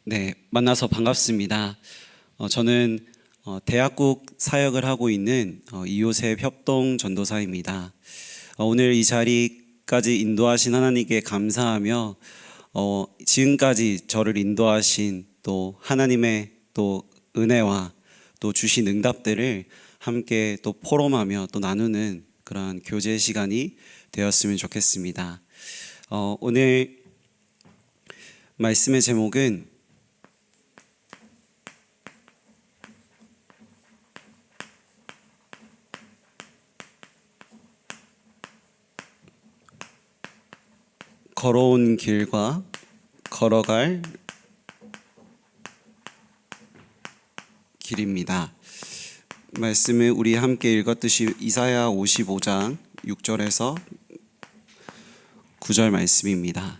네, 만나서 반갑습니다. 저는 대학국 사역을 하고 있는 이요셉 협동 전도사입니다. 오늘 이 자리까지 인도하신 하나님께 감사하며 지금까지 저를 인도하신 또 하나님의 또 은혜와 또 주신 응답들을 함께 또 포럼하며 또 나누는 그런 교제 시간이 되었으면 좋겠습니다. 오늘 말씀의 제목은 걸어온 길과 걸어갈 길입니다. 말씀을 우리 함께 읽었듯이 이사야 55장 6절에서 9절 말씀입니다.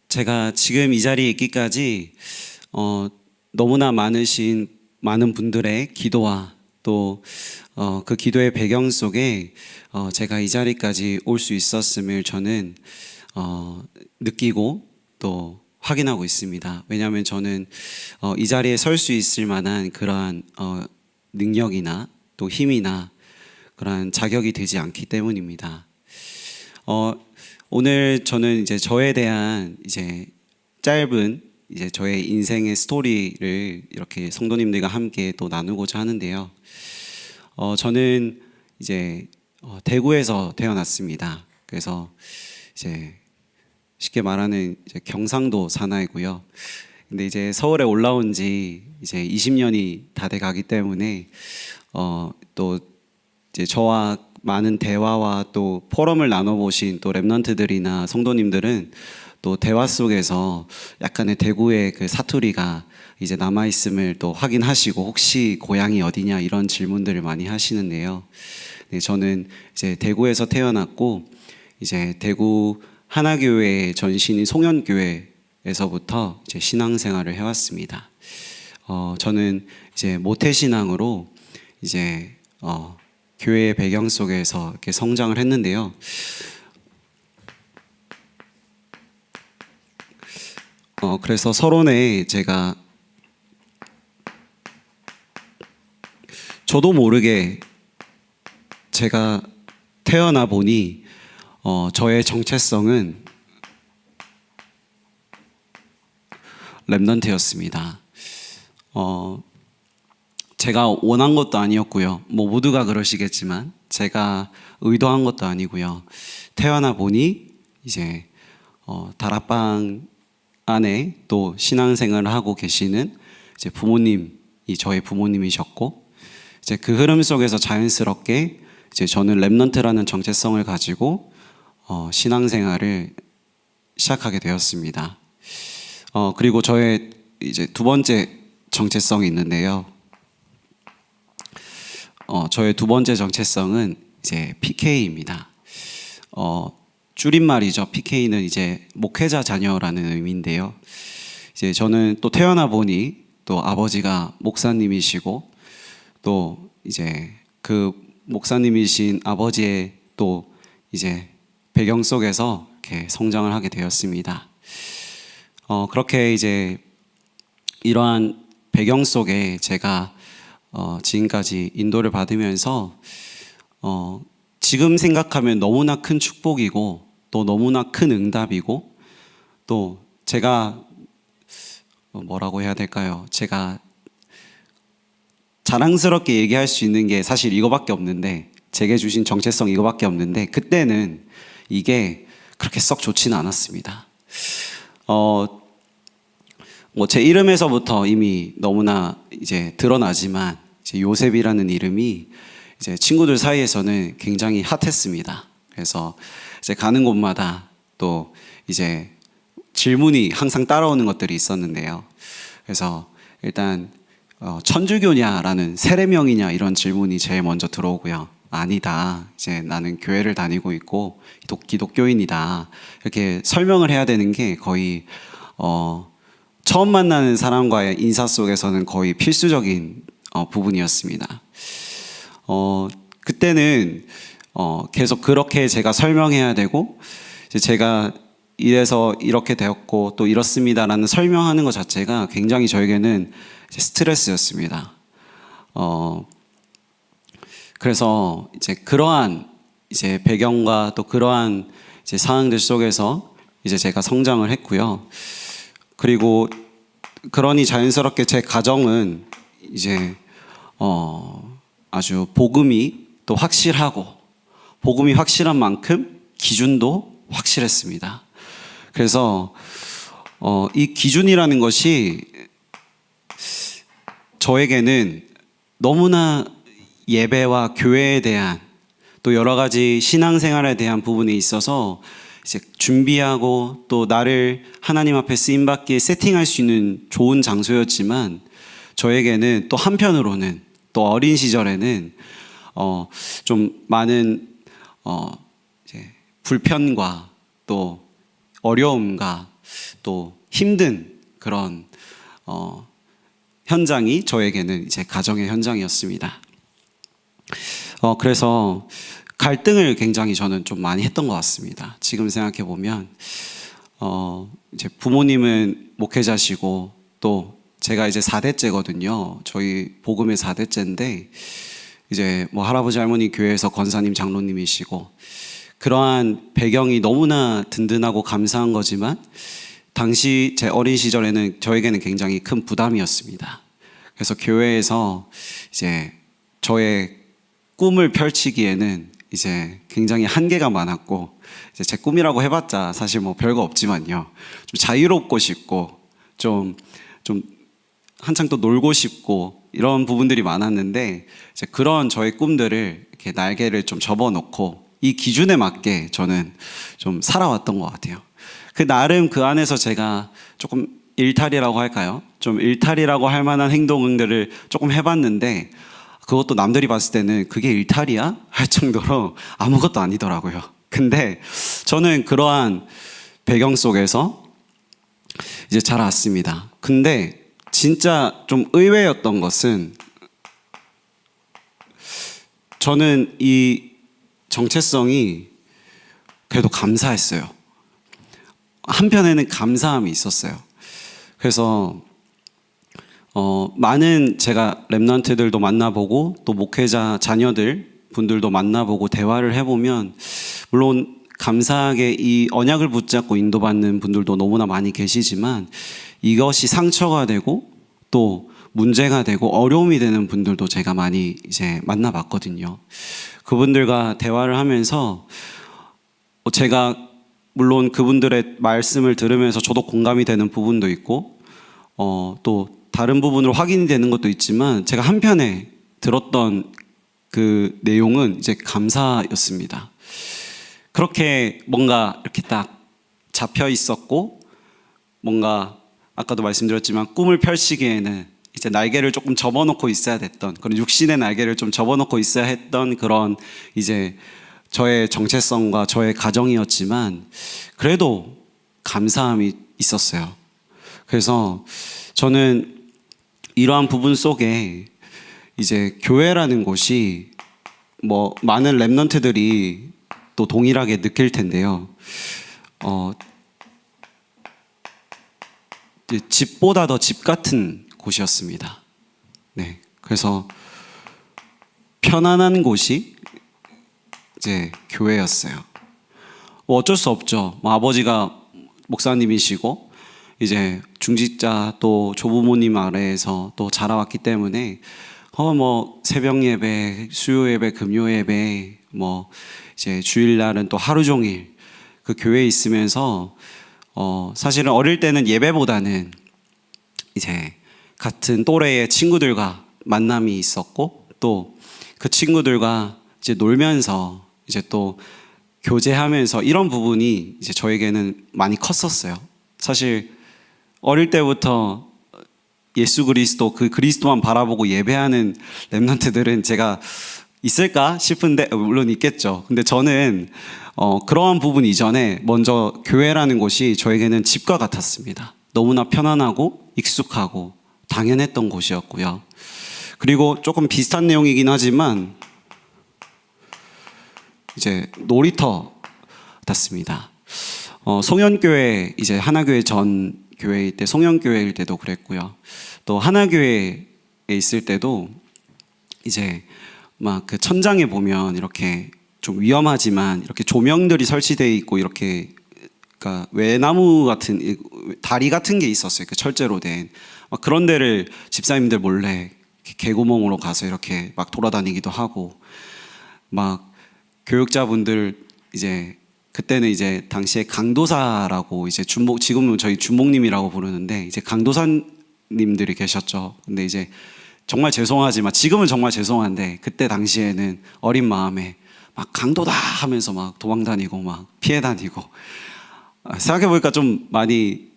제가 지금 이 자리에 있기까지 너무나 많은 분들의 기도와 또 그 기도의 배경 속에 제가 이 자리까지 올 수 있었음을 저는 느끼고 또 확인하고 있습니다. 왜냐하면 저는 이 자리에 설 수 있을 만한 그러한 능력이나 또 힘이나 그러한 자격이 되지 않기 때문입니다. 오늘 저는 이제 저에 대한 이제 짧은 이제 저의 인생의 스토리를 이렇게 성도님들과 함께 또 나누고자 하는데요. 저는 이제 대구에서 태어났습니다. 그래서 이제 쉽게 말하는 이제 경상도 사나이고요. 근데 이제 서울에 올라온 지 이제 20년이 다 돼 가기 때문에 또 이제 저와 많은 대화와 또 포럼을 나눠보신 또 랩런트들이나 성도님들은 또 대화 속에서 약간의 대구의 그 사투리가 이제 남아있음을 또 확인하시고 혹시 고향이 어디냐 이런 질문들을 많이 하시는데요. 네, 저는 이제 대구에서 태어났고 이제 대구 하나교회 전신인 송현교회에서부터 이제 신앙생활을 해왔습니다. 저는 이제 모태신앙으로 이제 교회의 배경 속에서 이렇게 성장을 했는데요. 그래서 서론에 제가 저도 모르게 제가 태어나 보니 저의 정체성은 랩런트였습니다. 제가 원한 것도 아니었고요. 뭐 모두가 그러시겠지만 제가 의도한 것도 아니고요. 태어나 보니 이제 다락방 안에 또 신앙생활을 하고 계시는 이제 부모님이 저의 부모님이셨고 이제 그 흐름 속에서 자연스럽게 이제 저는 랩런트라는 정체성을 가지고 신앙생활을 시작하게 되었습니다. 그리고 저의 이제 두 번째 정체성이 있는데요. 저의 두 번째 정체성은 이제 PK입니다. 줄임말이죠. PK는 이제 목회자 자녀라는 의미인데요. 이제 저는 또 태어나 보니 또 아버지가 목사님이시고 또 이제 그 목사님이신 아버지의 또 이제 배경 속에서 이렇게 성장을 하게 되었습니다. 그렇게 이제 이러한 배경 속에 제가 지금까지 인도를 받으면서 지금 생각하면 너무나 큰 축복이고 또 너무나 큰 응답이고 또 제가 뭐라고 해야 될까요? 제가 자랑스럽게 얘기할 수 있는 게 사실 이거밖에 없는데 제게 주신 정체성 이거밖에 없는데 그때는 이게 그렇게 썩 좋지는 않았습니다. 뭐 제 이름에서부터 이미 너무나 이제 드러나지만 이제 요셉이라는 이름이 이제 친구들 사이에서는 굉장히 핫했습니다. 그래서 이제 가는 곳마다 또 이제 질문이 항상 따라오는 것들이 있었는데요. 그래서 일단 천주교냐라는 세례명이냐 이런 질문이 제일 먼저 들어오고요. 아니다. 이제 나는 교회를 다니고 있고 기독교인이다. 이렇게 설명을 해야 되는 게 거의 처음 만나는 사람과의 인사 속에서는 거의 필수적인 부분이었습니다. 그때는 계속 그렇게 제가 설명해야 되고, 제가 이래서 이렇게 되었고 또 이렇습니다라는 설명하는 것 자체가 굉장히 저에게는 이제 스트레스였습니다. 그래서 이제 그러한 이제 배경과 또 그러한 이제 상황들 속에서 이제 제가 성장을 했고요. 그리고 그러니 자연스럽게 제 가정은 이제 아주 복음이 또 확실하고 복음이 확실한 만큼 기준도 확실했습니다. 그래서 이 기준이라는 것이 저에게는 너무나 예배와 교회에 대한 또 여러 가지 신앙생활에 대한 부분에 있어서 이제 준비하고 또 나를 하나님 앞에 쓰임받기에 세팅할 수 있는 좋은 장소였지만 저에게는 또 한편으로는 또 어린 시절에는 좀 많은 이제 불편과 또 어려움과 또 힘든 그런 현장이 저에게는 이제 가정의 현장이었습니다. 그래서 갈등을 굉장히 저는 좀 많이 했던 것 같습니다. 지금 생각해 보면 이제 부모님은 목회자시고 또 제가 이제 4대째거든요. 저희 복음의 4대째인데 이제 뭐 할아버지 할머니 교회에서 권사님 장로님이시고 그러한 배경이 너무나 든든하고 감사한 거지만 당시 제 어린 시절에는 저에게는 굉장히 큰 부담이었습니다. 그래서 교회에서 이제 저의 꿈을 펼치기에는 이제 굉장히 한계가 많았고 이제 제 꿈이라고 해봤자 사실 뭐 별거 없지만요. 좀 자유롭고 싶고 좀 한창 또 놀고 싶고 이런 부분들이 많았는데 이제 그런 저의 꿈들을 이렇게 날개를 좀 접어놓고 이 기준에 맞게 저는 좀 살아왔던 것 같아요. 그 나름 그 안에서 제가 조금 일탈이라고 할까요? 좀 일탈이라고 할 만한 행동들을 조금 해봤는데 그것도 남들이 봤을 때는 그게 일탈이야? 할 정도로 아무것도 아니더라고요. 근데 저는 그러한 배경 속에서 이제 자라왔습니다. 근데 진짜 좀 의외였던 것은 저는 이 정체성이 그래도 감사했어요. 한편에는 감사함이 있었어요. 그래서 많은 제가 랩런트들도 만나보고 또 목회자 자녀들 분들도 만나보고 대화를 해보면 물론 감사하게 이 언약을 붙잡고 인도받는 분들도 너무나 많이 계시지만 이것이 상처가 되고 또 문제가 되고 어려움이 되는 분들도 제가 많이 이제 만나봤거든요. 그분들과 대화를 하면서 제가 물론 그분들의 말씀을 들으면서 저도 공감이 되는 부분도 있고 또 다른 부분으로 확인이 되는 것도 있지만 제가 한편에 들었던 그 내용은 이제 감사였습니다. 그렇게 뭔가 이렇게 딱 잡혀 있었고 뭔가 아까도 말씀드렸지만 꿈을 펼치기에는 이제 날개를 조금 접어놓고 있어야 됐던 그런 육신의 날개를 좀 접어놓고 있어야 했던 그런 이제 저의 정체성과 저의 가정이었지만 그래도 감사함이 있었어요. 그래서 저는 이러한 부분 속에 이제 교회라는 곳이 뭐 많은 랩런트들이 또 동일하게 느낄 텐데요. 집보다 더 집 같은 곳이었습니다. 네, 그래서 편안한 곳이 이제 교회였어요. 뭐 어쩔 수 없죠. 뭐 아버지가 목사님이시고 이제 중직자 또 조부모님 아래에서 또 자라왔기 때문에 뭐 새벽 예배, 수요 예배, 금요 예배, 뭐 이제 주일날은 또 하루 종일 그 교회에 있으면서 사실은 어릴 때는 예배보다는 이제 같은 또래의 친구들과 만남이 있었고 또 그 친구들과 이제 놀면서 이제 또 교제하면서 이런 부분이 이제 저에게는 많이 컸었어요. 사실 어릴 때부터 예수 그리스도 그 그리스도만 바라보고 예배하는 랩런트들은 제가 있을까 싶은데 물론 있겠죠. 근데 저는 그러한 부분 이전에 먼저 교회라는 곳이 저에게는 집과 같았습니다. 너무나 편안하고 익숙하고 당연했던 곳이었고요. 그리고 조금 비슷한 내용이긴 하지만 이제 놀이터 같습니다. 송현교회 이제 하나교회 전 교회일 때 송현교회일 때도 그랬고요. 또 하나교회에 있을 때도 이제 막 그 천장에 보면 이렇게 좀 위험하지만 이렇게 조명들이 설치되어 있고 이렇게 그러니까 외나무 같은 다리 같은 게 있었어요. 그 철제로 된 막 그런 데를 집사님들 몰래 개구멍으로 가서 이렇게 막 돌아다니기도 하고 막 교육자분들 이제 그때는 이제 당시에 강도사라고 이제 지금은 저희 준목님이라고 부르는데 이제 강도사님들이 계셨죠. 근데 이제 정말 죄송하지만 지금은 정말 죄송한데 그때 당시에는 어린 마음에 막 강도다 하면서 막 도망 다니고 막 피해 다니고 생각해 보니까 좀 많이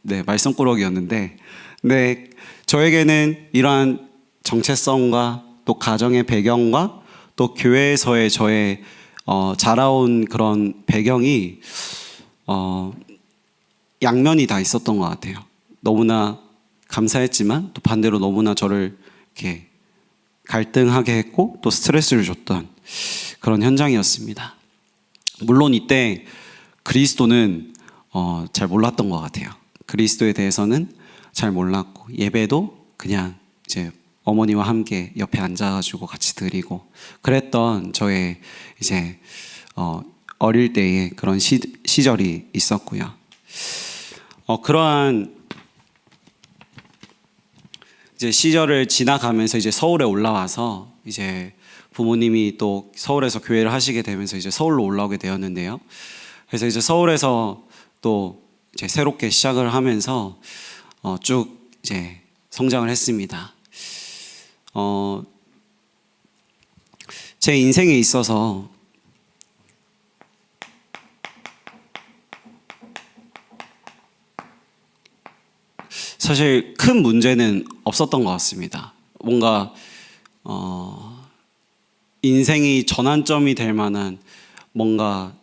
말썽꾸러기였는데 근데 저에게는 이러한 정체성과 또 가정의 배경과 또 교회에서의 저의 자라온 그런 배경이 양면이 다 있었던 것 같아요. 너무나 감사했지만 또 반대로 너무나 저를 이렇게 갈등하게 했고 또 스트레스를 줬던 그런 현장이었습니다. 물론 이때 그리스도는 잘 몰랐던 것 같아요. 그리스도에 대해서는 잘 몰랐고 예배도 그냥 이제 어머니와 함께 옆에 앉아가지고 같이 드리고 그랬던 저의 이제 어릴 때의 그런 시절이 있었고요. 그러한 이제 시절을 지나가면서 이제 서울에 올라와서 이제 부모님이 또 서울에서 교회를 하시게 되면서 이제 서울로 올라오게 되었는데요. 그래서 이제 서울에서 또 이제 새롭게 시작을 하면서 쭉 이제 성장을 했습니다. 제 인생에 있어서 사실 큰 문제는 없었던 것 같습니다. 뭔가 인생이 전환점이 될 만한 뭔가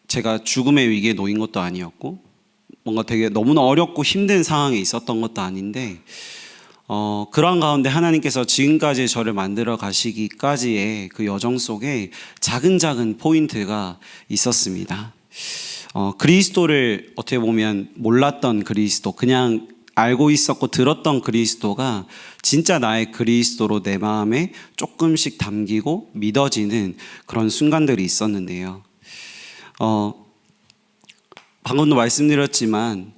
제가 죽음의 위기에 놓인 것도 아니었고 뭔가 되게 너무나 어렵고 힘든 상황에 있었던 것도 아닌데 그러한 가운데 하나님께서 지금까지 저를 만들어 가시기까지의 그 여정 속에 작은 포인트가 있었습니다. 그리스도를 어떻게 보면 몰랐던 그리스도, 그냥 알고 있었고 들었던 그리스도가 진짜 나의 그리스도로 내 마음에 조금씩 담기고 믿어지는 그런 순간들이 있었는데요. 방금도 말씀드렸지만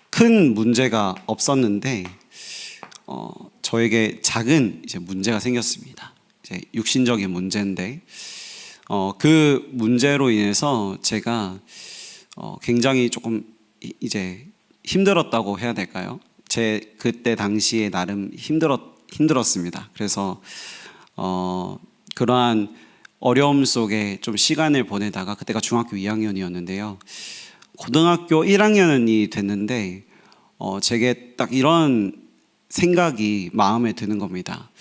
큰 문제가 없었는데 저에게 작은 이제 문제가 생겼습니다. 이제 육신적인 문제인데 그 문제로 인해서 제가 굉장히 조금 이제 힘들었다고 해야 될까요? 제 그때 당시에 나름 힘들었습니다. 그래서 그러한 어려움 속에 좀 시간을 보내다가 그때가 중학교 2학년이었는데요. 고등학교 1학년이 됐는데 제게 딱 이런 생각이 마음에 드는 겁니다.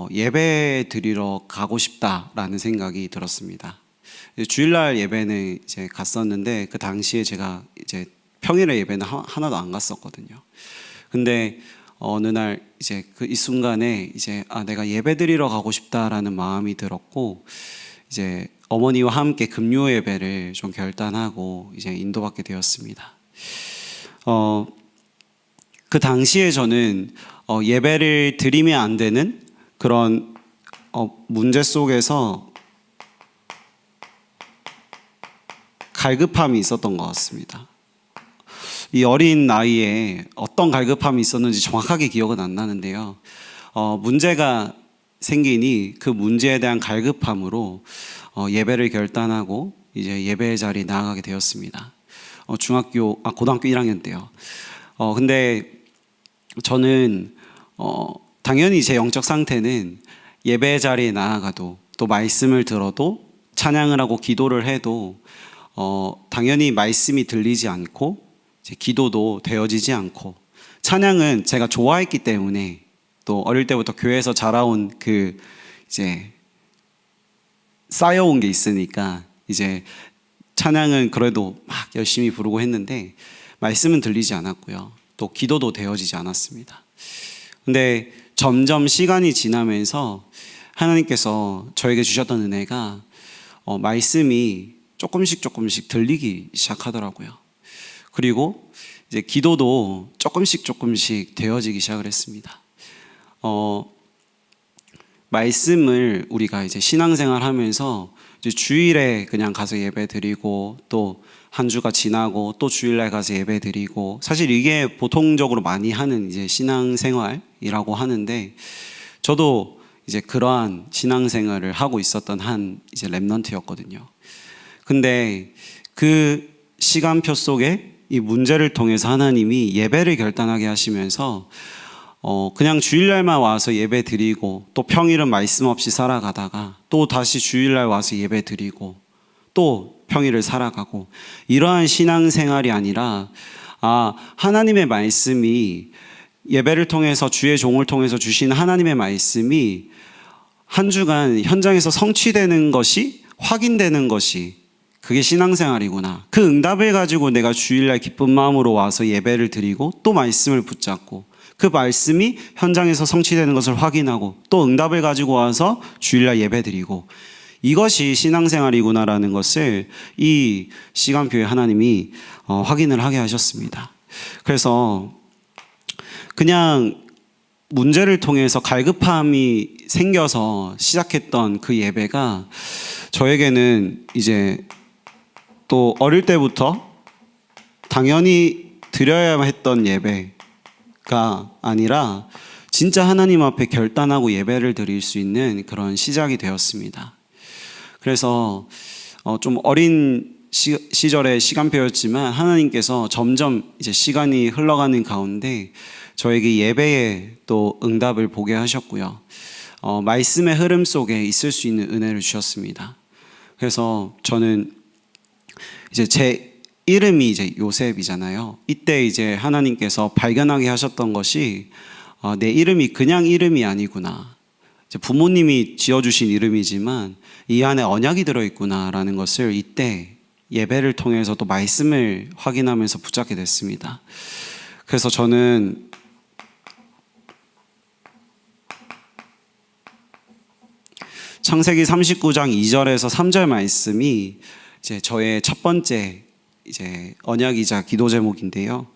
예배 드리러 가고 싶다라는 생각이 들었습니다. 주일날 예배는 이제 갔었는데 그 당시에 제가 이제 평일에 예배는 하나도 안 갔었거든요. 근데 어느 날 이제 이 순간에 이제 내가 예배 드리러 가고 싶다라는 마음이 들었고 이제 어머니와 함께 금요 예배를 좀 결단하고 이제 인도받게 되었습니다. 그 당시에 저는 예배를 드리면 안 되는 그런 문제 속에서 갈급함이 있었던 것 같습니다. 이 어린 나이에 어떤 갈급함이 있었는지 정확하게 기억은 안 나는데요. 문제가 생기니 그 문제에 대한 갈급함으로 예배를 결단하고 이제 예배 자리에 나아가게 되었습니다. 고등학교 1학년 때요. 근데 저는 당연히 제 영적 상태는 예배 자리에 나아가도 또 말씀을 들어도 찬양을 하고 기도를 해도 당연히 말씀이 들리지 않고 기도도 되어지지 않고 찬양은 제가 좋아했기 때문에 또 어릴 때부터 교회에서 자라온 그 이제 쌓여온 게 있으니까 이제 찬양은 그래도 막 열심히 부르고 했는데 말씀은 들리지 않았고요. 또 기도도 되어지지 않았습니다. 근데 점점 시간이 지나면서 하나님께서 저에게 주셨던 은혜가 말씀이 조금씩 들리기 시작하더라고요. 그리고 이제 기도도 조금씩 되어지기 시작을 했습니다. 말씀을 우리가 이제 신앙생활 하면서 이제 주일에 그냥 가서 예배 드리고 또 한 주가 지나고 또 주일날 가서 예배 드리고, 사실 이게 보통적으로 많이 하는 이제 신앙생활이라고 하는데, 저도 이제 그러한 신앙생활을 하고 있었던 한 이제 렘넌트였거든요. 근데 그 시간표 속에 이 문제를 통해서 하나님이 예배를 결단하게 하시면서 그냥 주일날만 와서 예배 드리고 또 평일은 말씀 없이 살아가다가 또 다시 주일날 와서 예배 드리고 또 평일을 살아가고, 이러한 신앙생활이 아니라 하나님의 말씀이, 예배를 통해서 주의 종을 통해서 주신 하나님의 말씀이 한 주간 현장에서 성취되는 것이, 확인되는 것이, 그게 신앙생활이구나. 그 응답을 가지고 내가 주일날 기쁜 마음으로 와서 예배를 드리고 또 말씀을 붙잡고 그 말씀이 현장에서 성취되는 것을 확인하고 또 응답을 가지고 와서 주일날 예배 드리고, 이것이 신앙생활이구나라는 것을 이 시간표에 하나님이 확인을 하게 하셨습니다. 그래서 그냥 문제를 통해서 갈급함이 생겨서 시작했던 그 예배가 저에게는 이제 또 어릴 때부터 당연히 드려야만 했던 예배가 아니라 진짜 하나님 앞에 결단하고 예배를 드릴 수 있는 그런 시작이 되었습니다. 그래서 좀 어린 시절의 시간표였지만 하나님께서 점점 이제 시간이 흘러가는 가운데 저에게 예배에 또 응답을 보게 하셨고요. 말씀의 흐름 속에 있을 수 있는 은혜를 주셨습니다. 그래서 저는 이제 제 이름이 이제 요셉이잖아요. 이때 이제 하나님께서 발견하게 하셨던 것이 내 이름이 그냥 이름이 아니구나. 이제 부모님이 지어주신 이름이지만 이 안에 언약이 들어있구나라는 것을 이때 예배를 통해서 또 말씀을 확인하면서 붙잡게 됐습니다. 그래서 저는 창세기 39장 2절에서 3절 말씀이 이제 저의 첫 번째 이제 언약이자 기도 제목인데요.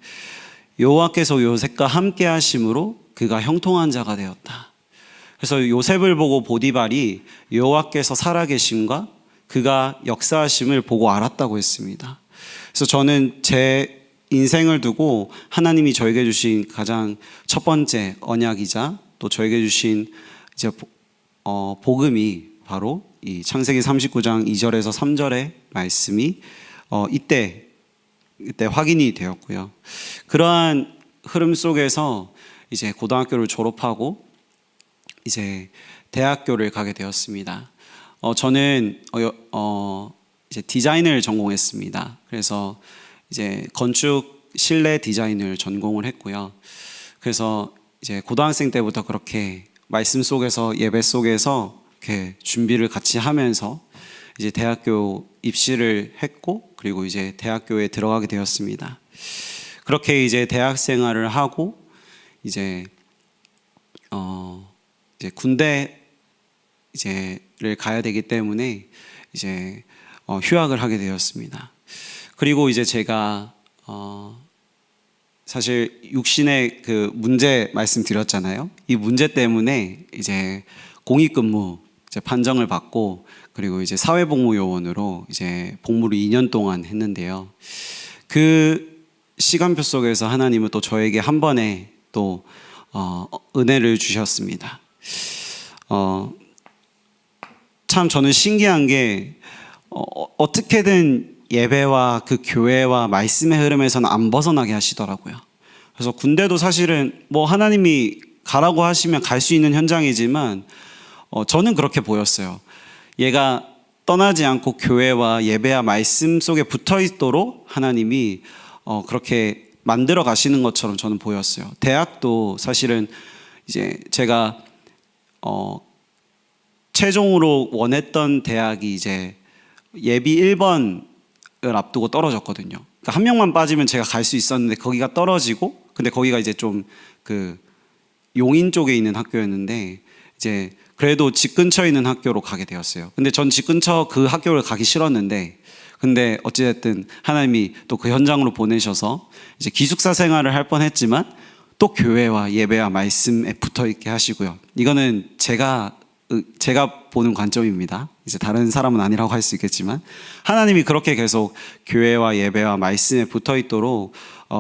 여호와께서 요셉과 함께 하심으로 그가 형통한 자가 되었다. 그래서 요셉을 보고 보디발이 여호와께서 살아계심과 그가 역사하심을 보고 알았다고 했습니다. 그래서 저는 제 인생을 두고 하나님이 저에게 주신 가장 첫 번째 언약이자 또 저에게 주신 이제 복음이 바로 이 창세기 39장 2절에서 3절의 말씀이 이때 확인이 되었고요. 그러한 흐름 속에서 이제 고등학교를 졸업하고 이제 대학교를 가게 되었습니다. 저는 이제 디자인을 전공했습니다. 그래서 이제 건축 실내 디자인을 전공을 했고요. 그래서 이제 고등학생 때부터 그렇게 말씀 속에서 예배 속에서 이렇게 준비를 같이 하면서 이제 대학교 입시를 했고, 그리고 이제 대학교에 들어가게 되었습니다. 그렇게 이제 대학 생활을 하고 이제 군대 이제를 가야 되기 때문에 이제 휴학을 하게 되었습니다. 그리고 이제 제가 사실 육신의 그 문제 말씀드렸잖아요. 이 문제 때문에 이제 공익근무 이제 판정을 받고, 그리고 이제 사회복무요원으로 이제 복무를 2년 동안 했는데요. 그 시간표 속에서 하나님은 또 저에게 한 번에 또 은혜를 주셨습니다. 참 저는 신기한 게 어떻게든 예배와 그 교회와 말씀의 흐름에서는 안 벗어나게 하시더라고요. 그래서 군대도 사실은 뭐 하나님이 가라고 하시면 갈 수 있는 현장이지만 저는 그렇게 보였어요. 얘가 떠나지 않고 교회와 예배와 말씀 속에 붙어 있도록 하나님이 그렇게 만들어 가시는 것처럼 저는 보였어요. 대학도 사실은 이제 제가 최종으로 원했던 대학이 이제 예비 1번을 앞두고 떨어졌거든요. 그러니까 한 명만 빠지면 제가 갈 수 있었는데 거기가 떨어지고, 근데 거기가 이제 좀 그 용인 쪽에 있는 학교였는데 이제 그래도 집 근처에 있는 학교로 가게 되었어요. 근데 전 집 근처 그 학교를 가기 싫었는데 근데 어찌됐든 하나님이 또 그 현장으로 보내셔서 이제 기숙사 생활을 할 뻔했지만 또 교회와 예배와 말씀에 붙어 있게 하시고요. 이거는 제가 보는 관점입니다. 이제 다른 사람은 아니라고 할 수 있겠지만 하나님이 그렇게 계속 교회와 예배와 말씀에 붙어 있도록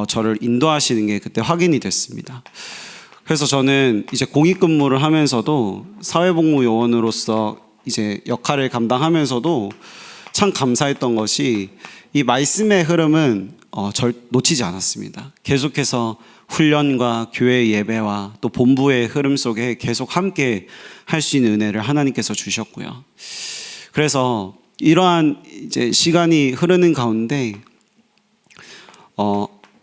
저를 인도하시는 게 그때 확인이 됐습니다. 그래서 저는 이제 공익근무를 하면서도 사회복무 요원으로서 이제 역할을 감당하면서도 참 감사했던 것이 이 말씀의 흐름은 놓치지 않았습니다. 계속해서 훈련과 교회 예배와 또 본부의 흐름 속에 계속 함께 할 수 있는 은혜를 하나님께서 주셨고요. 그래서 이러한 이제 시간이 흐르는 가운데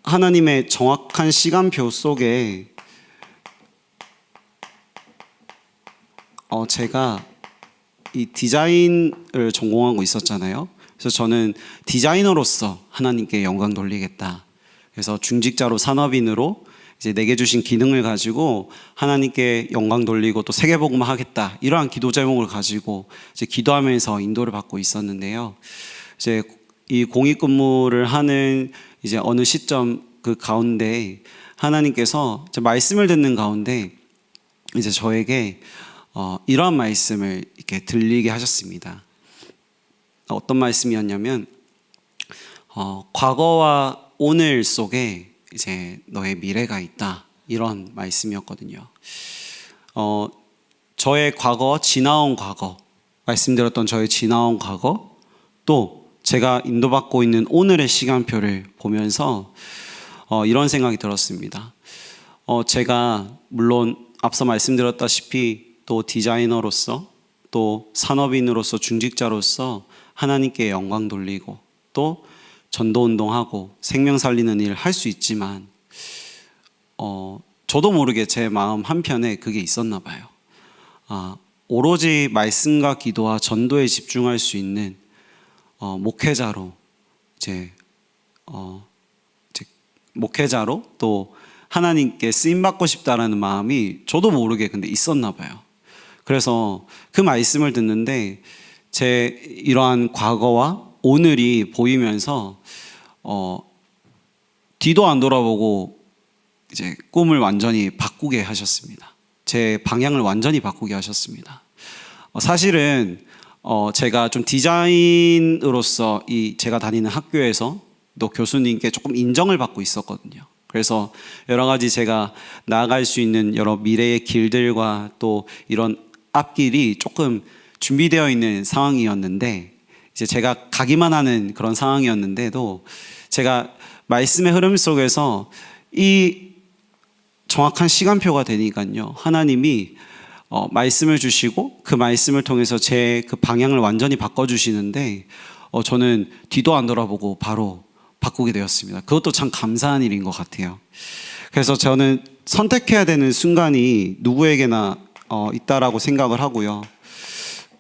하나님의 정확한 시간표 속에 제가 이 디자인을 전공하고 있었잖아요. 그래서 저는 디자이너로서 하나님께 영광 돌리겠다. 그래서 중직자로 산업인으로 이제 내게 주신 기능을 가지고 하나님께 영광 돌리고 또 세계복음 하겠다. 이러한 기도 제목을 가지고 이제 기도하면서 인도를 받고 있었는데요. 이제 이 공익근무를 하는 이제 어느 시점 그 가운데 하나님께서 말씀을 듣는 가운데 이제 저에게 이러한 말씀을 이렇게 들리게 하셨습니다. 어떤 말씀이었냐면 과거와 오늘 속에 이제 너의 미래가 있다, 이런 말씀이었거든요. 저의 과거, 지나온 과거, 말씀드렸던 저의 지나온 과거, 또 제가 인도받고 있는 오늘의 시간표를 보면서 이런 생각이 들었습니다. 제가 물론 앞서 말씀드렸다시피 또 디자이너로서 또 산업인으로서 중직자로서 하나님께 영광 돌리고 또 전도운동하고 생명 살리는 일을 할 수 있지만 저도 모르게 제 마음 한편에 그게 있었나 봐요. 오로지 말씀과 기도와 전도에 집중할 수 있는 목회자로 목회자로 또 하나님께 쓰임받고 싶다라는 마음이 저도 모르게 근데 있었나 봐요. 그래서 그 말씀을 듣는데 제 이러한 과거와 오늘이 보이면서 뒤도 안 돌아보고 이제 꿈을 완전히 바꾸게 하셨습니다. 제 방향을 완전히 바꾸게 하셨습니다. 사실은 제가 좀 디자인으로서 이 제가 다니는 학교에서 또 교수님께 조금 인정을 받고 있었거든요. 그래서 여러 가지 제가 나아갈 수 있는 여러 미래의 길들과 또 이런 앞길이 조금 준비되어 있는 상황이었는데 이제 제가 가기만 하는 그런 상황이었는데도 제가 말씀의 흐름 속에서 이 정확한 시간표가 되니까요, 하나님이 말씀을 주시고 그 말씀을 통해서 제 그 방향을 완전히 바꿔주시는데 저는 뒤도 안 돌아보고 바로 바꾸게 되었습니다. 그것도 참 감사한 일인 것 같아요. 그래서 저는 선택해야 되는 순간이 누구에게나 있다라고 생각을 하고요.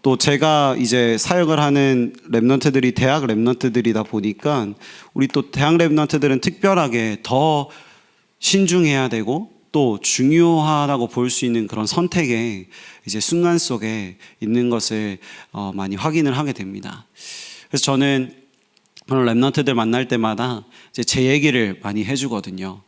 또 제가 이제 사역을 하는 랩런트들이 대학 랩런트들이다 보니까 우리 또 대학 랩런트들은 특별하게 더 신중해야 되고 또 중요하다고 볼 수 있는 그런 선택의 이제 순간 속에 있는 것을 많이 확인을 하게 됩니다. 그래서 저는 그런 랩런트들 만날 때마다 이제 제 얘기를 많이 해주거든요.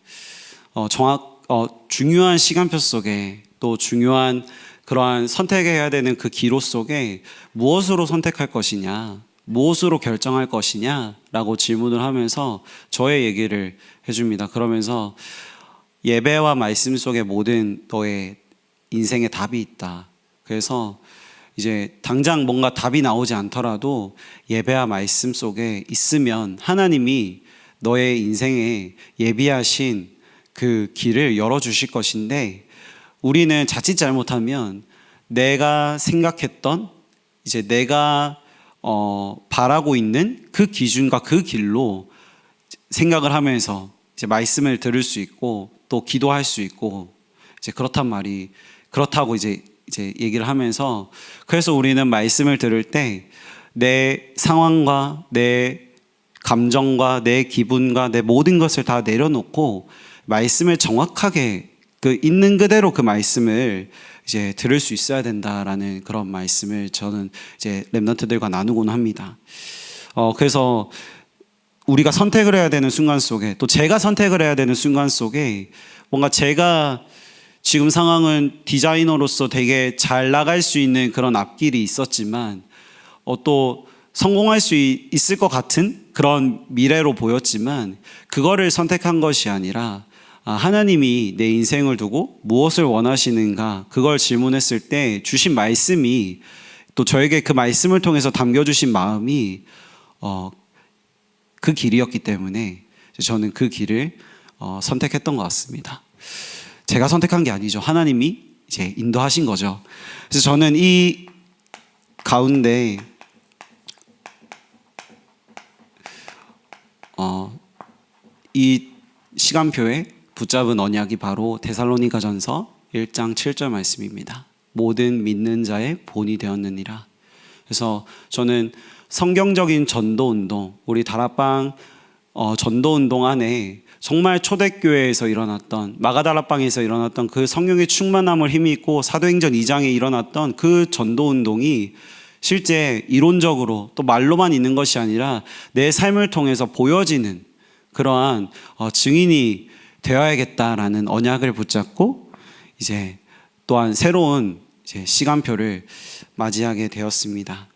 중요한 시간표 속에 또 중요한 그러한 선택해야 되는 그 기로 속에 무엇으로 선택할 것이냐, 무엇으로 결정할 것이냐라고 질문을 하면서 저의 얘기를 해줍니다. 그러면서 예배와 말씀 속에 모든 너의 인생의 답이 있다. 그래서 이제 당장 뭔가 답이 나오지 않더라도 예배와 말씀 속에 있으면 하나님이 너의 인생에 예비하신 그 길을 열어주실 것인데, 우리는 자칫 잘못하면 내가 생각했던 이제 내가 바라고 있는 그 기준과 그 길로 생각을 하면서 이제 말씀을 들을 수 있고 또 기도할 수 있고 이제 그렇다고 이제 얘기를 하면서, 그래서 우리는 말씀을 들을 때 내 상황과 내 감정과 내 기분과 내 모든 것을 다 내려놓고 말씀을 정확하게 그 있는 그대로 그 말씀을 이제 들을 수 있어야 된다라는 그런 말씀을 저는 이제 랩런트들과 나누곤 합니다. 그래서 우리가 선택을 해야 되는 순간 속에, 또 제가 선택을 해야 되는 순간 속에, 뭔가 제가 지금 상황은 디자이너로서 되게 잘 나갈 수 있는 그런 앞길이 있었지만, 또 성공할 수 있을 것 같은 그런 미래로 보였지만, 그거를 선택한 것이 아니라 하나님이 내 인생을 두고 무엇을 원하시는가, 그걸 질문했을 때 주신 말씀이, 또 저에게 그 말씀을 통해서 담겨주신 마음이 그 길이었기 때문에 저는 그 길을 선택했던 것 같습니다. 제가 선택한 게 아니죠. 하나님이 이제 인도하신 거죠. 그래서 저는 이 가운데 이 시간표에 붙잡은 언약이 바로 데살로니가전서 1장 7절 말씀입니다. 모든 믿는 자의 본이 되었느니라. 그래서 저는 성경적인 전도운동, 우리 다락방 전도운동 안에 정말 초대교회에서 일어났던, 마가다락방에서 일어났던 그 성령의 충만함을 힘입고 사도행전 2장에 일어났던 그 전도운동이 실제 이론적으로 또 말로만 있는 것이 아니라 내 삶을 통해서 보여지는 그러한 증인이 되어야겠다라는 언약을 붙잡고 이제 또한 새로운 이제 시간표를 맞이하게 되었습니다.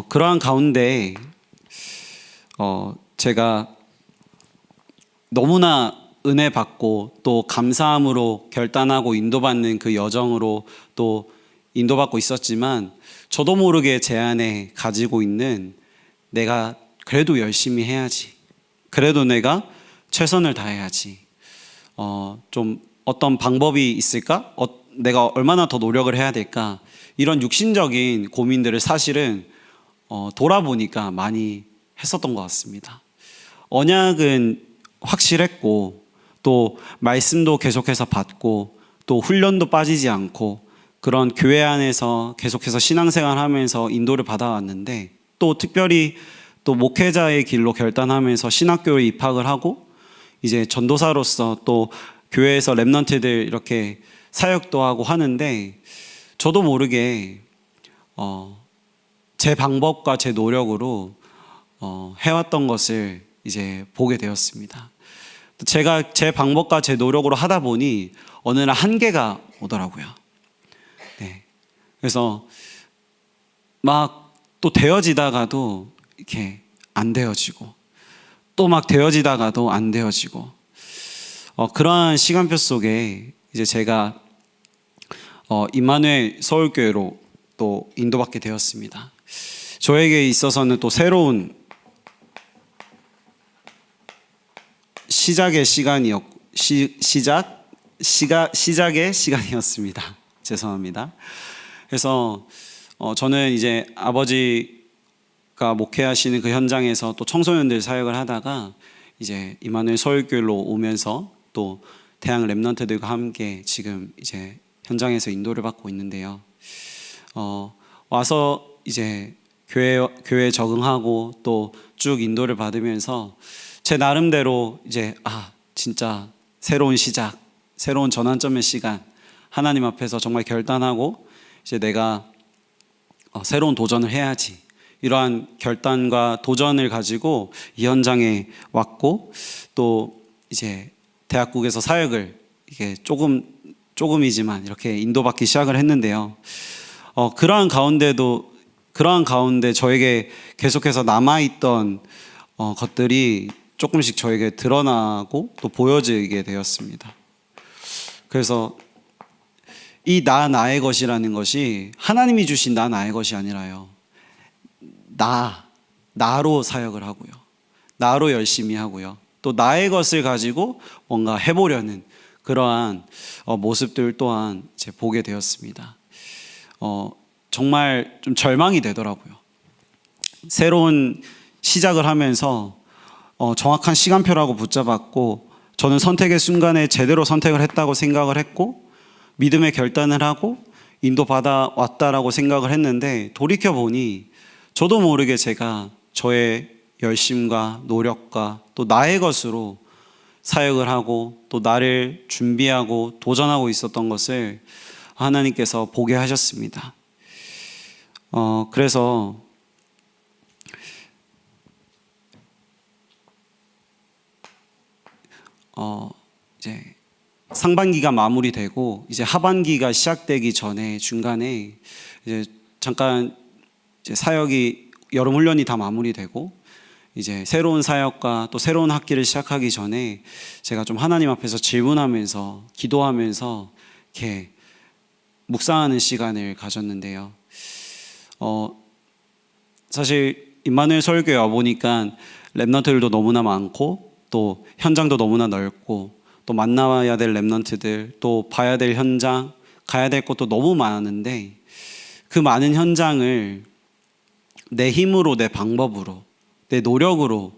그러한 가운데 제가 너무나 은혜 받고 또 감사함으로 결단하고 인도받는 그 여정으로 또 인도받고 있었지만, 저도 모르게 제 안에 가지고 있는, 내가 그래도 열심히 해야지, 그래도 내가 최선을 다해야지, 좀 어떤 방법이 있을까? 내가 얼마나 더 노력을 해야 될까? 이런 육신적인 고민들을 사실은 돌아보니까 많이 했었던 것 같습니다. 언약은 확실했고, 또 말씀도 계속해서 받고, 또 훈련도 빠지지 않고, 그런 교회 안에서 계속해서 신앙생활 하면서 인도를 받아왔는데, 또 특별히 또 목회자의 길로 결단하면서 신학교에 입학을 하고, 이제 전도사로서 또 교회에서 랩런트들 이렇게 사역도 하고 하는데, 저도 모르게 제 방법과 제 노력으로 해왔던 것을 이제 보게 되었습니다. 제가 제 방법과 제 노력으로 하다 보니 어느 날 한계가 오더라고요. 네. 그래서 막 또 되어지다가도 이렇게 안 되어지고, 또 막 되어지다가도 안 되어지고, 그러한 시간표 속에 이제 제가 임마누엘 서울교회로 또 인도받게 되었습니다. 저에게 있어서는 또 새로운 시작의 시간이었습니다. 죄송합니다. 그래서 저는 이제 아버지가 목회하시는 그 현장에서 또 청소년들 사역을 하다가 이제 임마누엘 서울교회로 오면서 또 대학 랩런트들과 함께 지금 이제 현장에서 인도를 받고 있는데요. 와서 이제 교회에 적응하고 또 쭉 인도를 받으면서 제 나름대로 이제 진짜 새로운 시작, 새로운 전환점의 시간, 하나님 앞에서 정말 결단하고 이제 내가 새로운 도전을 해야지, 이러한 결단과 도전을 가지고 이 현장에 왔고, 또 이제 대학국에서 사역을 이게 조금이지만 이렇게 인도받기 시작을 했는데요. 그러한 가운데 저에게 계속해서 남아있던 것들이 조금씩 저에게 드러나고 또 보여지게 되었습니다. 그래서 이 나의 것이라는 것이 하나님이 주신 나의 것이 아니라요, 나로 사역을 하고요, 나로 열심히 하고요, 또 나의 것을 가지고 뭔가 해보려는 그러한 모습들 또한 이제 보게 되었습니다. 정말 좀 절망이 되더라고요. 새로운 시작을 하면서 정확한 시간표라고 붙잡았고, 저는 선택의 순간에 제대로 선택을 했다고 생각을 했고, 믿음의 결단을 하고 인도받아 왔다라고 생각을 했는데, 돌이켜보니 저도 모르게 제가 저의 열심과 노력과 또 나의 것으로 사역을 하고 또 나를 준비하고 도전하고 있었던 것을 하나님께서 보게 하셨습니다. 그래서 이제 상반기가 마무리되고 이제 하반기가 시작되기 전에 중간에 이제 잠깐 이제 사역이 여름 훈련이 다 마무리되고 이제 새로운 사역과 또 새로운 학기를 시작하기 전에 제가 좀 하나님 앞에서 질문하면서 기도하면서 이렇게 묵상하는 시간을 가졌는데요. 사실 임마누엘 설교에 와 보니까 렘넌트들도 너무나 많고 또 현장도 너무나 넓고 또 만나야 될 렘넌트들 또 봐야 될 현장 가야 될 곳도 너무 많은데 그 많은 현장을 내 힘으로 내 방법으로 내 노력으로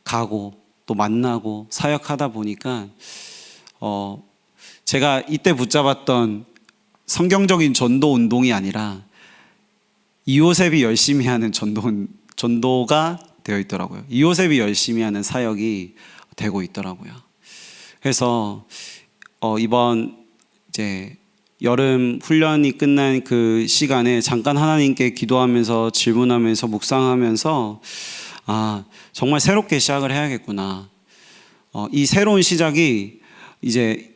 가고 또 만나고 사역하다 보니까 제가 이때 붙잡았던 성경적인 전도 운동이 아니라 이호셉이 열심히 하는 전도가 되어 있더라고요. 이호셉이 열심히 하는 사역이 되고 있더라고요. 그래서 이번 이제 여름 훈련이 끝난 그 시간에 잠깐 하나님께 기도하면서 질문하면서 묵상하면서 정말 새롭게 시작을 해야겠구나. 이 새로운 시작이 이제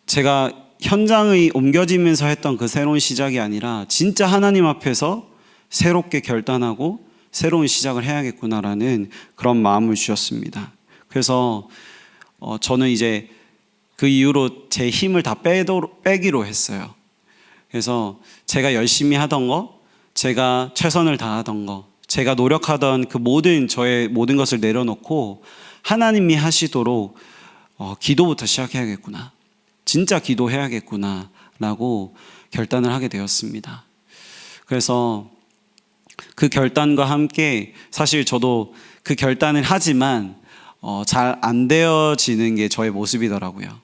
제가 현장이 옮겨지면서 했던 그 새로운 시작이 아니라 진짜 하나님 앞에서 새롭게 결단하고 새로운 시작을 해야겠구나라는 그런 마음을 주셨습니다. 그래서 저는 이제 그 이후로 제 힘을 다 빼기로 했어요. 그래서 제가 열심히 하던 거, 제가 최선을 다하던 거, 제가 노력하던 그 저의 모든 것을 내려놓고 하나님이 하시도록 기도부터 시작해야겠구나. 진짜 기도해야겠구나 라고 결단을 하게 되었습니다. 그래서 그 결단과 함께 사실 저도 그 결단을 하지만 잘 안 되어지는 게 저의 모습이더라고요.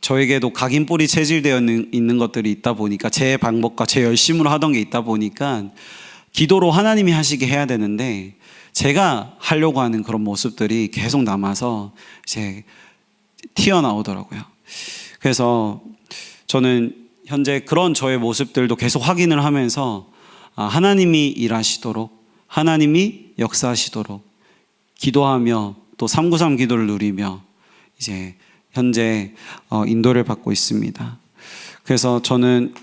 저에게도 각인뿌리 체질되어 있는 것들이 있다 보니까 제 방법과 제 열심으로 하던 게 있다 보니까 기도로 하나님이 하시게 해야 되는데 제가 하려고 하는 그런 모습들이 계속 남아서 이제 튀어나오더라고요. 그래서 저는 현재 그런 저의 모습들도 계속 확인을 하면서 하나님이 일하시도록 하나님이 역사하시도록 기도하며 또 393 기도를 누리며 이제 현재 인도를 받고 있습니다. 그래서 저는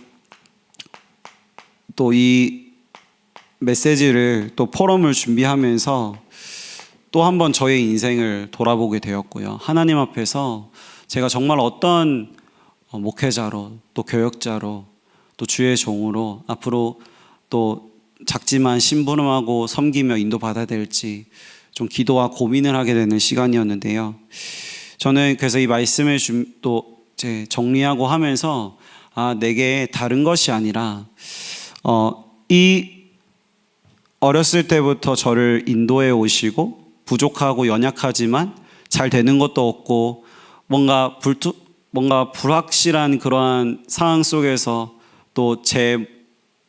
또 이 메시지를 또 포럼을 준비하면서 또 한 번 저의 인생을 돌아보게 되었고요. 하나님 앞에서 제가 정말 어떤 목회자로 또 교역자로 또 주의 종으로 앞으로 또 작지만 심부름하고 섬기며 인도받아야 될지 좀 기도와 고민을 하게 되는 시간이었는데요. 저는 그래서 이 말씀을 또 이제 정리하고 하면서 내게 다른 것이 아니라 이 어렸을 때부터 저를 인도해 오시고 부족하고 연약하지만 잘 되는 것도 없고 뭔가 불확실한 그러한 상황 속에서 또 제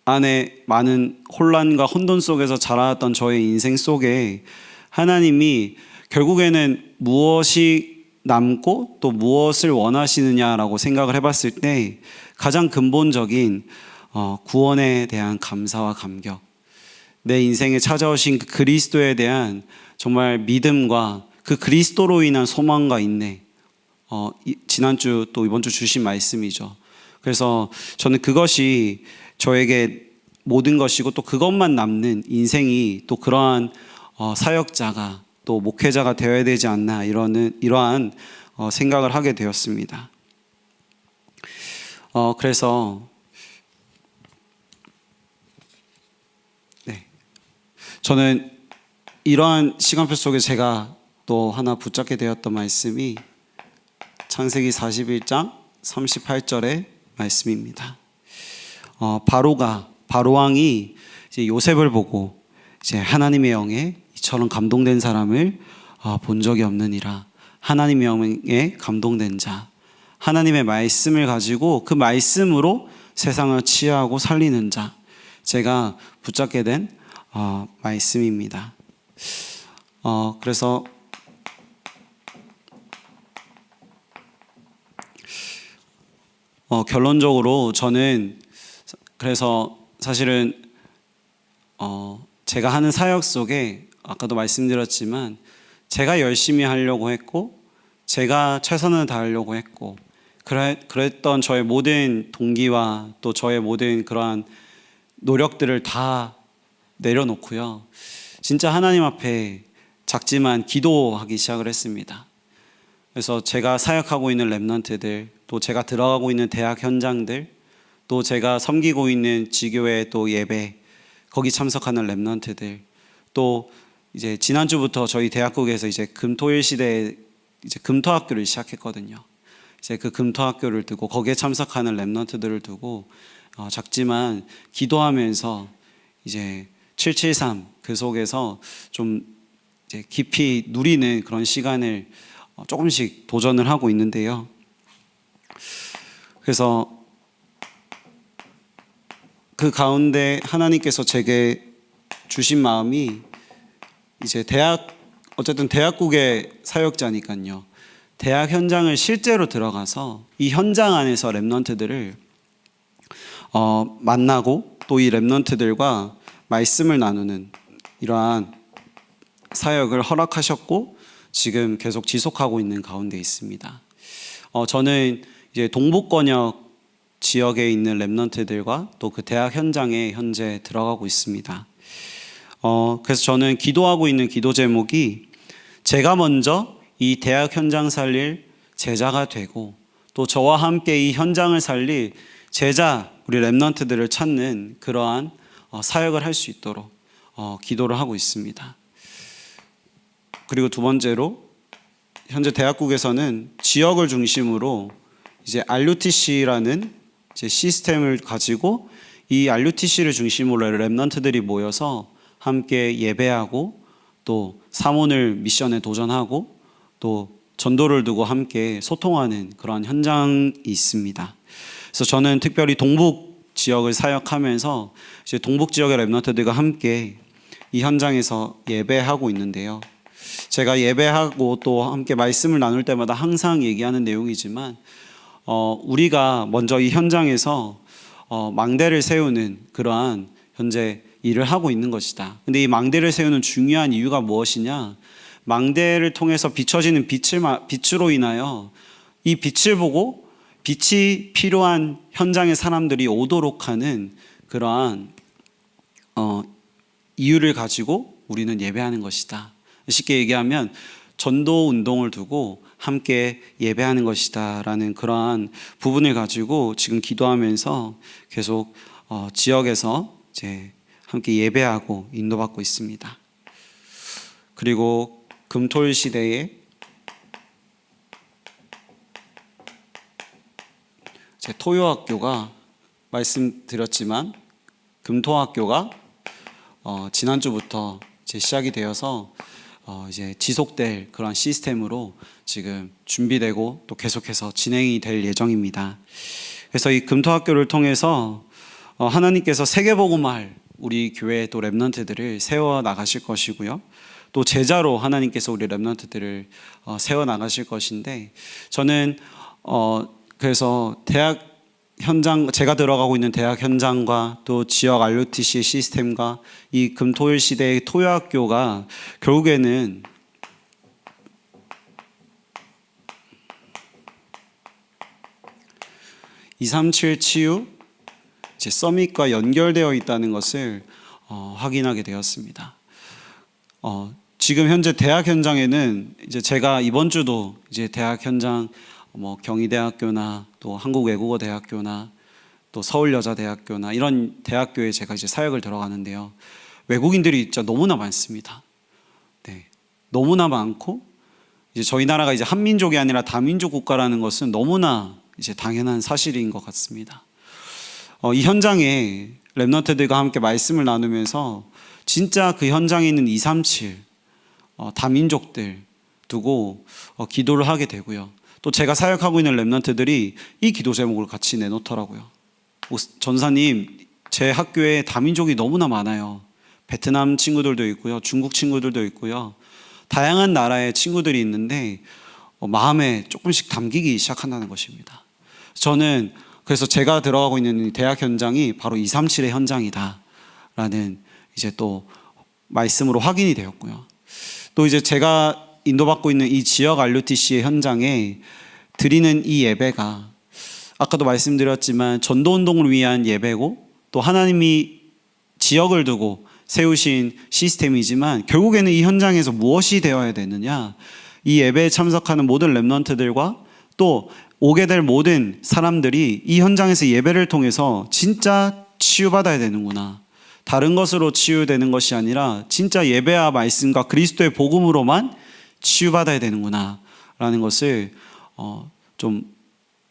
안에 많은 혼란과 혼돈 속에서 자라왔던 저의 인생 속에 하나님이 결국에는 무엇이 남고 또 무엇을 원하시느냐라고 생각을 해봤을 때 가장 근본적인 구원에 대한 감사와 감격, 내 인생에 찾아오신 그 그리스도에 대한 정말 믿음과 그 그리스도로 인한 소망과 인내, 지난주 또 이번 주 주신 말씀이죠. 그래서 저는 그것이 저에게 모든 것이고 또 그것만 남는 인생이 또 그러한 사역자가 또 목회자가 되어야 되지 않나 이러한 생각을 하게 되었습니다. 그래서 저는 이러한 시간표 속에 제가 또 하나 붙잡게 되었던 말씀이 창세기 41장 38절의 말씀입니다. 바로 왕이 이제 요셉을 보고 이제 하나님의 영에 이처럼 감동된 사람을 본 적이 없느니라. 하나님의 영에 감동된 자, 하나님의 말씀을 가지고 그 말씀으로 세상을 치유하고 살리는 자, 제가 붙잡게 된 말씀입니다. 그래서 결론적으로 저는 그래서 사실은 제가 하는 사역 속에 아까도 말씀드렸지만 제가 열심히 하려고 했고 제가 최선을 다하려고 했고 그랬던 저의 모든 동기와 또 저의 모든 그러한 노력들을 다 내려놓고요. 진짜 하나님 앞에 작지만 기도하기 시작을 했습니다. 그래서 제가 사역하고 있는 렘넌트들, 또 제가 들어가고 있는 대학 현장들, 또 제가 섬기고 있는 지교회 또 예배, 거기 참석하는 렘넌트들, 또 이제 지난주부터 저희 대학국에서 이제 금토일 시대에 이제 금토학교를 시작했거든요. 이제 그 금토학교를 두고 거기에 참석하는 렘넌트들을 두고 작지만 기도하면서 이제 773 그 속에서 좀 이제 깊이 누리는 그런 시간을 조금씩 도전을 하고 있는데요. 그래서 그 가운데 하나님께서 제게 주신 마음이 이제 어쨌든 대학국의 사역자니까요. 대학 현장을 실제로 들어가서 이 현장 안에서 렘넌트들을 만나고 또 이 렘넌트들과 말씀을 나누는 이러한 사역을 허락하셨고 지금 계속 지속하고 있는 가운데 있습니다. 저는 이제 동북권역 지역에 있는 렘넌트들과 또 그 대학 현장에 현재 들어가고 있습니다. 그래서 저는 기도하고 있는 기도 제목이 제가 먼저 이 대학 현장 살릴 제자가 되고 또 저와 함께 이 현장을 살릴 제자 우리 렘넌트들을 찾는 그러한 사역을 할 수 있도록 기도를 하고 있습니다. 그리고 두 번째로 현재 대학국에서는 지역을 중심으로 이제 RUTC라는 이제 시스템을 가지고 이 RUTC를 중심으로 렘넌트들이 모여서 함께 예배하고 또 사모늘 미션에 도전하고 또 전도를 두고 함께 소통하는 그런 현장이 있습니다. 그래서 저는 특별히 동북 지역을 사역하면서 이제 동북 지역의 렘넌트들과 함께 이 현장에서 예배하고 있는데요. 제가 예배하고 또 함께 말씀을 나눌 때마다 항상 얘기하는 내용이지만 우리가 먼저 이 현장에서 망대를 세우는 그러한 현재 일을 하고 있는 것이다. 근데 이 망대를 세우는 중요한 이유가 무엇이냐? 망대를 통해서 비춰지는 빛으로 인하여 이 빛을 보고 빛이 필요한 현장의 사람들이 오도록 하는 그러한 이유를 가지고 우리는 예배하는 것이다. 쉽게 얘기하면 전도 운동을 두고 함께 예배하는 것이다 라는 그러한 부분을 가지고 지금 기도하면서 계속 지역에서 이제 함께 예배하고 인도받고 있습니다. 그리고 금토일 시대에 제 토요학교가 말씀드렸지만 금토학교가 지난주부터 이제 시작이 되어서 이제 지속될 그런 시스템으로 지금 준비되고 또 계속해서 진행이 될 예정입니다. 그래서 이 금토학교를 통해서 하나님께서 세계복음할 우리 교회 또 렘넌트들을 세워 나가실 것이고요. 또 제자로 하나님께서 우리 렘넌트들을 세워 나가실 것인데 저는 그래서 대학 현장 제가 들어가고 있는 대학 현장과 또 지역 RUTC 시스템과 이 금토일 시대의 토요학교가 결국에는 237 치유 이제 서밋과 연결되어 있다는 것을 확인하게 되었습니다. 지금 현재 대학 현장에는 이제 제가 이번 주도 이제 대학 현장 경희대학교나 또 한국외국어대학교나 또 서울여자대학교나 이런 대학교에 제가 이제 사역을 들어가는데요. 외국인들이 진짜 너무나 많습니다. 네, 너무나 많고 이제 저희 나라가 이제 한민족이 아니라 다민족 국가라는 것은 너무나 이제 당연한 사실인 것 같습니다. 이 현장에 렘넌트들과 함께 말씀을 나누면서 진짜 그 현장에 있는 237 다민족들 두고 기도를 하게 되고요. 또 제가 사역하고 있는 렘넌트들이 이 기도 제목을 같이 내놓더라고요. 전사님, 제 학교에 다민족이 너무나 많아요. 베트남 친구들도 있고요, 중국 친구들도 있고요, 다양한 나라의 친구들이 있는데 마음에 조금씩 담기기 시작한다는 것입니다. 저는 그래서 제가 들어가고 있는 대학 현장이 바로 237의 현장이다라는 이제 또 말씀으로 확인이 되었고요. 또 이제 제가 인도받고 있는 이 지역 RUTC의 현장에 드리는 이 예배가 아까도 말씀드렸지만 전도운동을 위한 예배고 또 하나님이 지역을 두고 세우신 시스템이지만 결국에는 이 현장에서 무엇이 되어야 되느냐, 이 예배에 참석하는 모든 렘넌트들과 또 오게 될 모든 사람들이 이 현장에서 예배를 통해서 진짜 치유받아야 되는구나, 다른 것으로 치유되는 것이 아니라 진짜 예배와 말씀과 그리스도의 복음으로만 치유받아야 되는구나 라는 것을 좀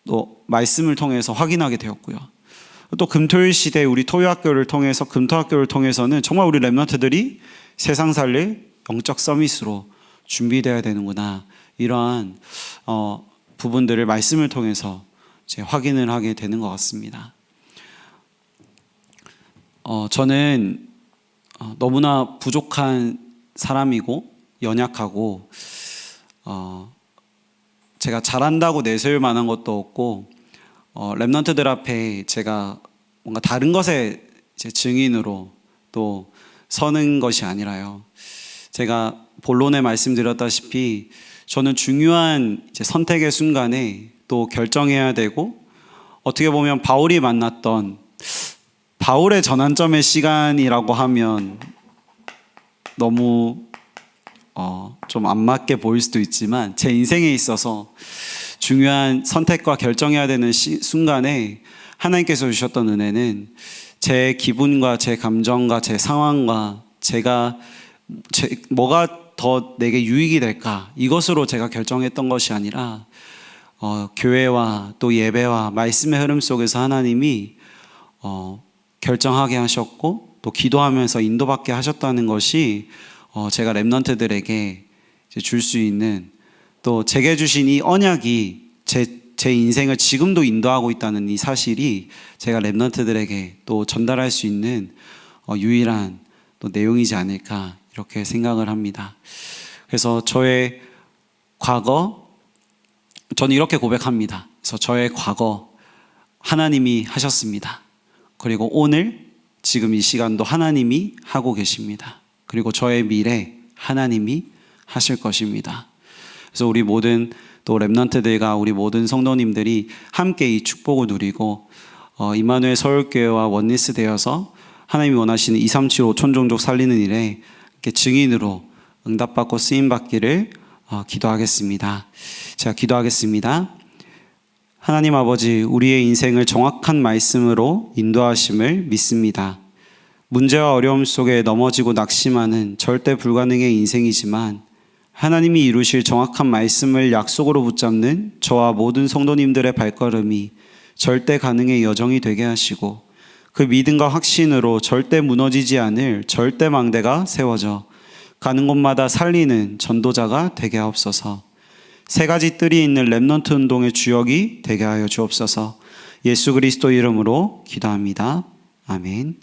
또 말씀을 통해서 확인하게 되었고요. 또 금토일 시대 우리 토요학교를 통해서, 금토학교를 통해서는 정말 우리 렘넌트들이 세상 살릴 영적 서밋으로 준비되어야 되는구나, 이러한 부분들을 말씀을 통해서 이제 확인을 하게 되는 것 같습니다. 저는 너무나 부족한 사람이고 연약하고 제가 잘한다고 내세울 만한 것도 없고 렘넌트들 앞에 제가 뭔가 다른 것의 이제 증인으로 또 서는 것이 아니라요, 제가 본론에 말씀드렸다시피 저는 중요한 이제 선택의 순간에 또 결정해야 되고, 어떻게 보면 바울이 만났던 바울의 전환점의 시간이라고 하면 너무 좀 안 맞게 보일 수도 있지만 제 인생에 있어서 중요한 선택과 결정해야 되는 순간에 하나님께서 주셨던 은혜는 제 기분과 제 감정과 제 상황과 뭐가 더 내게 유익이 될까, 이것으로 제가 결정했던 것이 아니라 교회와 또 예배와 말씀의 흐름 속에서 하나님이 결정하게 하셨고 또 기도하면서 인도받게 하셨다는 것이 제가 렘넌트들에게 줄 수 있는, 또 제게 주신 이 언약이 제 인생을 지금도 인도하고 있다는 이 사실이 제가 렘넌트들에게 또 전달할 수 있는 유일한 또 내용이지 않을까, 이렇게 생각을 합니다. 그래서 저의 과거, 저는 이렇게 고백합니다. 그래서 저의 과거 하나님이 하셨습니다. 그리고 오늘 지금 이 시간도 하나님이 하고 계십니다. 그리고 저의 미래 하나님이 하실 것입니다. 그래서 우리 모든 또 렘넌트들과 우리 모든 성도님들이 함께 이 축복을 누리고 임마누엘 서울교회와 원리스 되어서 하나님이 원하시는 237 5천 종족 살리는 일에 이렇게 증인으로 응답받고 쓰임받기를 기도하겠습니다. 제가 기도하겠습니다. 하나님 아버지, 우리의 인생을 정확한 말씀으로 인도하심을 믿습니다. 문제와 어려움 속에 넘어지고 낙심하는 절대 불가능의 인생이지만 하나님이 이루실 정확한 말씀을 약속으로 붙잡는 저와 모든 성도님들의 발걸음이 절대 가능의 여정이 되게 하시고, 그 믿음과 확신으로 절대 무너지지 않을 절대 망대가 세워져 가는 곳마다 살리는 전도자가 되게 하옵소서. 세 가지 뜰이 있는 렘넌트 운동의 주역이 되게 하여 주옵소서. 예수 그리스도 이름으로 기도합니다. 아멘.